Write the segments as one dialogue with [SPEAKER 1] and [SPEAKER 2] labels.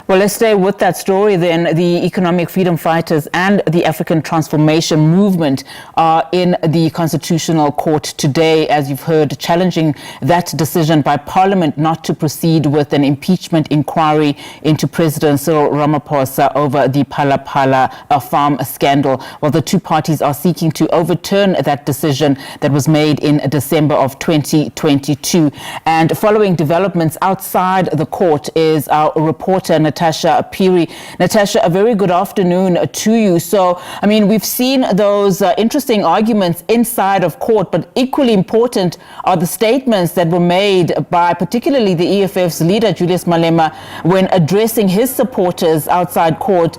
[SPEAKER 1] Well, let's stay with that story then. The economic freedom fighters and the African Transformation Movement are in the Constitutional Court today, as you've heard, challenging that decision by Parliament not to proceed with an impeachment inquiry into President Cyril Ramaphosa over the Phala Phala Farm scandal. Well, the two parties are seeking to overturn that decision that was made in December of 2022. And following developments outside the court is our reporter, Natasha, Phiri. Natasha, a very good afternoon to you. So, I mean, we've seen those interesting arguments inside of court, but equally important are the statements that were made by particularly the EFF's leader, Julius Malema, when addressing his supporters outside court,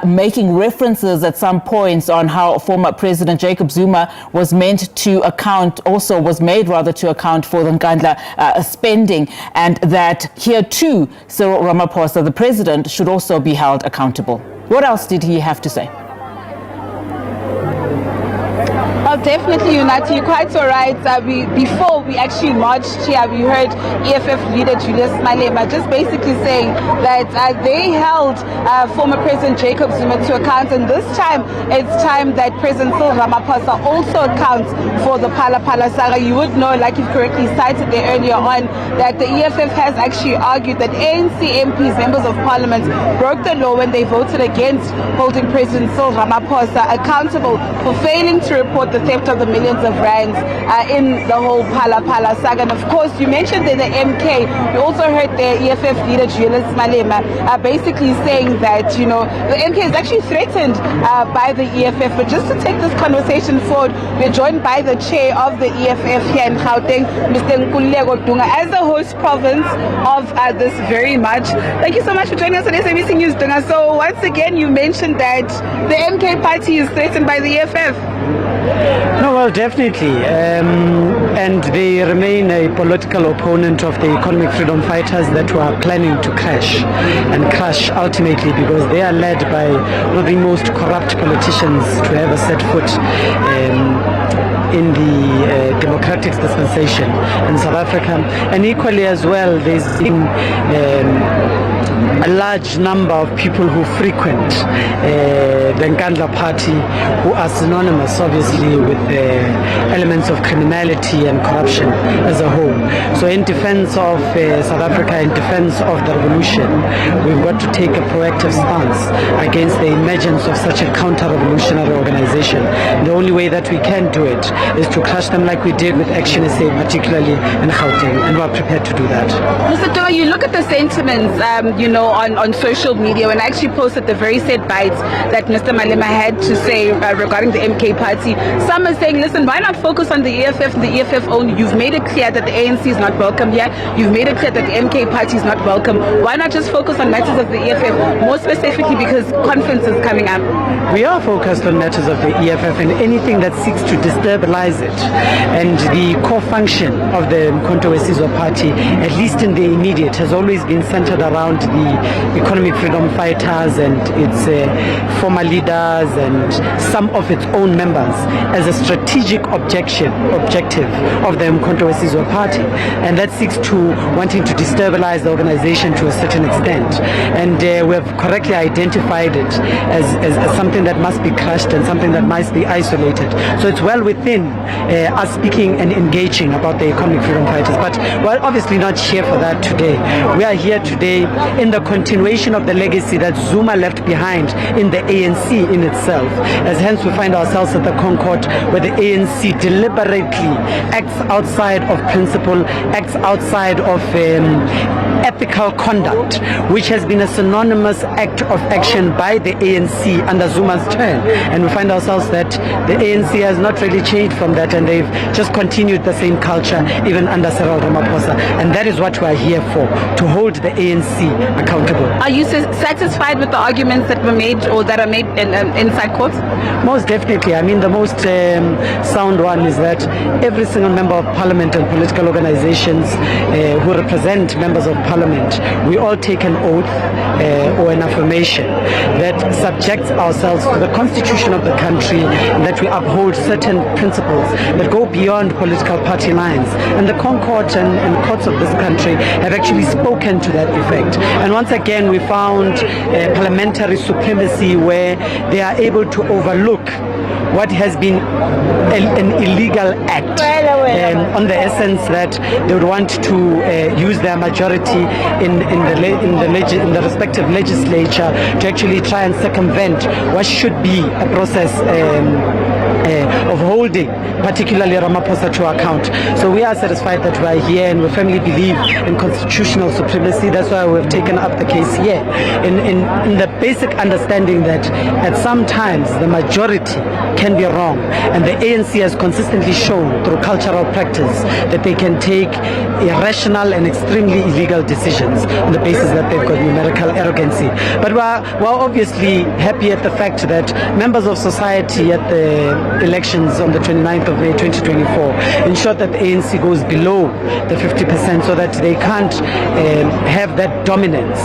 [SPEAKER 1] making references at some points on how former President Jacob Zuma was made to account for the Nkandla spending, and that here too, Cyril Ramaphosa, the president, should also be held accountable. What else did he have to say?
[SPEAKER 2] Well, definitely, Unati, you're quite all right. Before we actually marched here, we heard EFF leader Julius Malema just basically saying that they held former President Jacob Zuma to account, and this time it's time that President Cyril Ramaphosa also accounts for the Phala Phala Saga. You would know, like you correctly cited there earlier on, that the EFF has actually argued that ANC MPs, members of parliament, broke the law when they voted against holding President Cyril Ramaphosa accountable for failing to report the theft of the millions of rands in the whole Phala Phala Saga. And of course, you mentioned that the MK, you also heard the EFF leader Julius Malema basically saying that, you know, the MK is actually threatened by the EFF. But just to take this conversation forward, we're joined by the chair of the EFF here in Gauteng, Mr. Nkululeko Dunga, as the host province of this very much. Thank you so much for joining us on SABC News, Dunga. So once again, you mentioned that the MK party is threatened by the EFF.
[SPEAKER 3] No, well, definitely. And they remain a political opponent of the economic freedom fighters that were planning to crash ultimately, because they are led by one of the most corrupt politicians to ever set foot in the democratic dispensation in South Africa. And equally as well, there's been a large number of people who frequent the Nkandla party, who are synonymous obviously with elements of criminality and corruption as a whole. So in defense of South Africa, in defense of the revolution, we've got to take a proactive stance against the emergence of such a counter-revolutionary organization. The only way that we can do it is to crush them like we did with Action SA, particularly in Gauteng, and we're prepared to do that.
[SPEAKER 2] Mr. Dunga, you look at the sentiments, you know, on social media, when I actually posted the very set bites that Mr. Malema had to say regarding the MK party. Some are saying, listen, why not focus on the EFF and the EFF only? You've made it clear that the ANC is not welcome here. You've made it clear that the MK party is not welcome. Why not just focus on matters of the EFF, more specifically because conference is coming up?
[SPEAKER 3] We are focused on matters of the EFF and anything that seeks to destabilize it. And the core function of the Concourt party, at least in the immediate, has always been centered around the economic freedom fighters and its former leaders and some of its own members as a strategic objective of the Concourt party, and that seeks to wanting to destabilize the organization to a certain extent. And we have correctly identified it as something that must be crushed and something that must be isolated. So it's well within us speaking and engaging about the economic freedom fighters. But we're obviously not here for that today. We are here today in the continuation of the legacy that Zuma left behind in the ANC in itself, as hence we find ourselves at the Concourt, where the ANC deliberately acts outside of principle, acts outside of ethical conduct, which has been a synonymous act of action by the ANC under Zuma's term. And we find ourselves that the ANC has not really changed from that, and they've just continued the same culture even under Cyril Ramaphosa. And that is what we are here for, to hold the ANC accountable.
[SPEAKER 2] Are you satisfied with the arguments that were made or that are made inside court?
[SPEAKER 3] Most definitely. I mean, the most sound one is that every single member of parliament and political organizations who represent members of Parliament, we all take an oath or an affirmation that subjects ourselves to the constitution of the country, and that we uphold certain principles that go beyond political party lines. And the Concourt and courts of this country have actually spoken to that effect. And once again, we found parliamentary supremacy where they are able to overlook what has been an illegal act, on the essence that they would want to use their majority in the respective legislature to actually try and circumvent what should be a process of holding particularly Ramaphosa to account. So we are satisfied that we are here, and we firmly believe in constitutional supremacy. That's why we've taken up the case here, in the basic understanding that at some times the majority can be wrong, and the ANC has consistently shown through cultural practice that they can take irrational and extremely illegal decisions on the basis that they've got numerical arrogancy. But we're obviously happy at the fact that members of society at the elections on the 29th of May 2024 ensured that the ANC goes below the 50%, so that they can't have that dominance,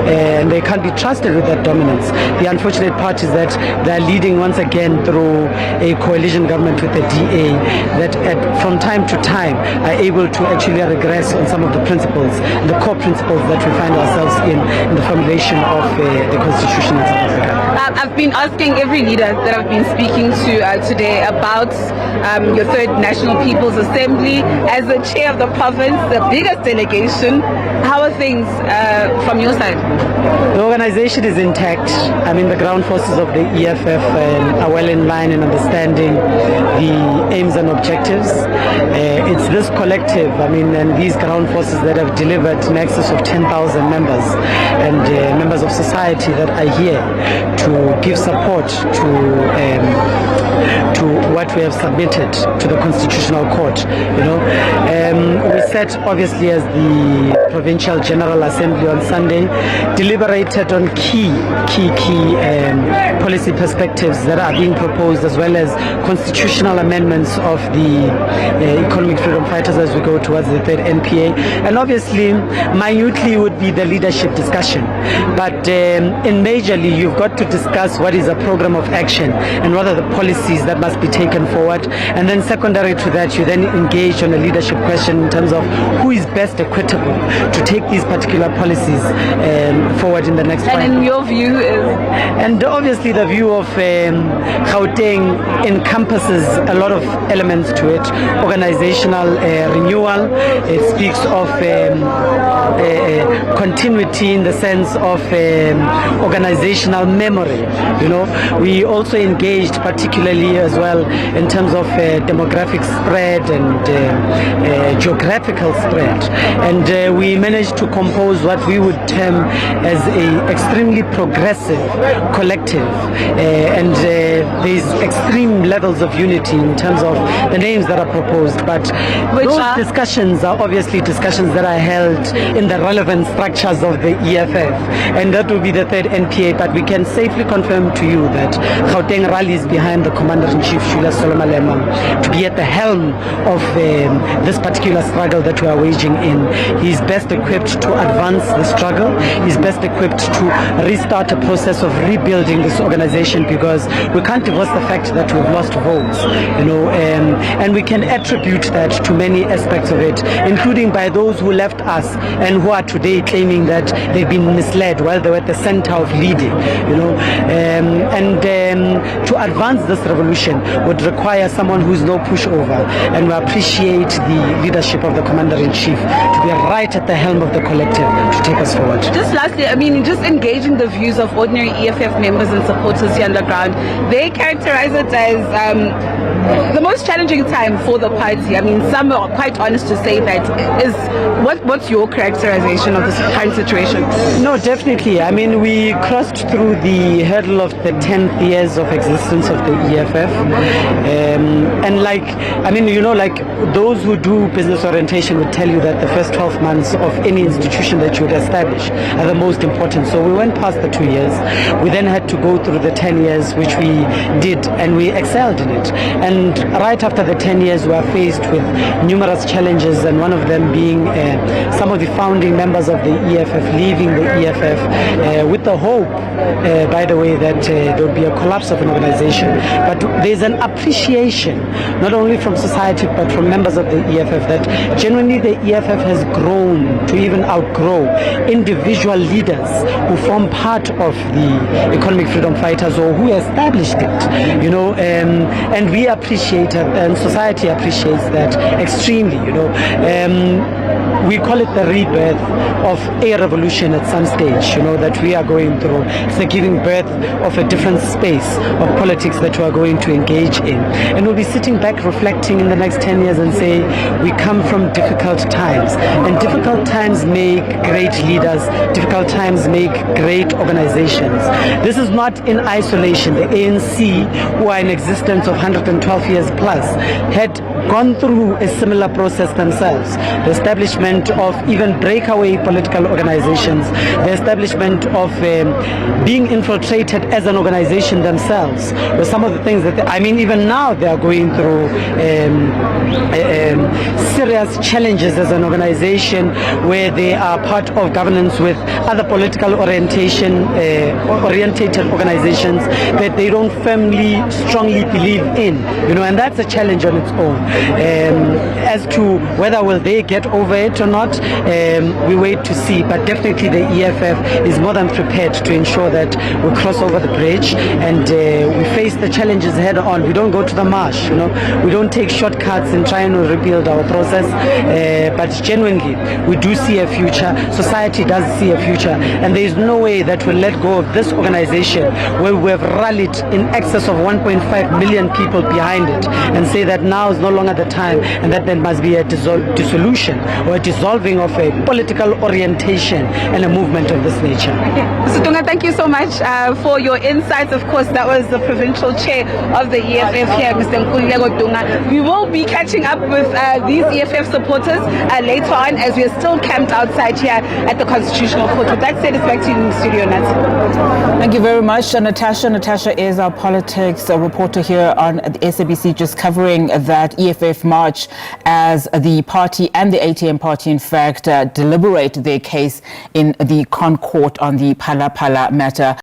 [SPEAKER 3] and they can't be trusted with that dominance. The unfortunate part is that they're leading once again through a coalition government with the DA that from time to time are able to actually regress on some of the principles, the core principles that we find ourselves in the formulation of the Constitution of South Africa.
[SPEAKER 2] I've been asking every leader that I've been speaking to today about your third National People's Assembly. As the chair of the province, the biggest delegation, how are things from your side?
[SPEAKER 3] The organization is intact. I mean, the ground forces of the EFF are well in line in understanding the aims and objectives. It's this collective, and these ground forces that have delivered in excess of 10,000 members and members of society that are here to give support to what we have submitted to the Constitutional Court. We sat obviously as the Provincial General Assembly on Sunday, deliberated on key policy perspectives that are being proposed, as well as constitutional amendments of the economic freedom fighters as we go towards the third NPA. And obviously, minutely would be the leadership discussion. But in majorly, you've got to discuss what is a program of action and what are the policies that must be taken forward. And then secondary to that, you then engage on a leadership question in terms of who is best equitable to take these particular policies forward in the next 5 years.
[SPEAKER 2] And in your view is?
[SPEAKER 3] And obviously the view of Gauteng encompasses a lot of elements to it. Organizational renewal. It speaks of continuity in the sense of organizational memory. We also engaged particularly as well in terms of demographic spread and geographical spread, and we managed to compose what we would term as a extremely progressive collective, and there's extreme levels of unity in terms of the names that are proposed, but those discussions are obviously discussions that are held in the relevant structures of the EFF, and that will be the third NPA. But we can safely confirm to you that Gauteng rallies behind the Commander-in-Chief Julius Solomon to be at the helm of this particular struggle that we are waging in. He's best equipped to advance the struggle. He's best equipped to restart a process of rebuilding this organization, because we can't divorce the fact that we've lost votes, and we can attribute that to many aspects of it, including by those who left us and who are today claiming that they've been misled while they were at the center of leading, and to advance this revolution would require someone who's no pushover, and we appreciate the leadership of the Commander-in-Chief to be right at the helm of the collective to take us forward.
[SPEAKER 2] Just lastly, just engaging the views of ordinary EFF members and supporters here on the ground, they characterize it as the most challenging time for the party. Some are quite honest to say that. What's your characterization of this current situation?
[SPEAKER 3] No, definitely. We crossed through the hurdle of the 10th years of existence of the EFF, and those who do business orientation would tell you that the first 12 months of any institution that you would establish are the most most important. So we went past the 2 years. We then had to go through the 10 years, which we did, and we excelled in it. And right after the 10 years, we were faced with numerous challenges, and one of them being some of the founding members of the EFF leaving the EFF with the hope, by the way, that there would be a collapse of an organization. But there's an appreciation, not only from society, but from members of the EFF, that genuinely the EFF has grown to even outgrow individual leaders who form part of the economic freedom fighters or who established it, you know, and we appreciate it, and society appreciates that extremely, you know. We call it the rebirth of a revolution at some stage, you know, that we are going through. It's the giving birth of a different space of politics that we are going to engage in. And we'll be sitting back reflecting in the next 10 years and say, we come from difficult times. And difficult times make great leaders. Difficult times make great organizations. This is not in isolation. The ANC, who are in existence of 112 years plus, had gone through a similar process themselves. The establishment of even breakaway political organizations, the establishment of being infiltrated as an organization themselves, were some of the things that, I mean, even now they are going through serious challenges as an organization where they are part of governance with other political orientated organizations that they don't firmly, strongly believe in, you know, and that's a challenge on its own. As to whether will they get over it or not, we wait to see, but definitely the EFF is more than prepared to ensure that we cross over the bridge and we face the challenges head on. We don't go to the marsh, you know, we don't take shortcuts in trying to rebuild our process, but genuinely we do see a future. Society does see a future, and there is no way that we'll let go of this organization where we have rallied in excess of 1.5 million people behind it and say that now is no longer the time, and that there must be a dissolution or a dissolving of a political orientation and a movement of this nature.
[SPEAKER 2] Mr. Dunga, thank you so much for your insights. Of course, that was the provincial chair of the EFF here, Mr. Nkululeko Dunga. We will be catching up with these EFF supporters later on, as we are still camped outside here at the Constitutional Court. With that said, it's back to you in the studio, Nat.
[SPEAKER 1] Thank you very much, Natasha. Natasha is our politics reporter here on the SABC, just covering that EFF march as the party and the ATM party, in fact, deliberate their case in the Concourt on the Phala Phala matter.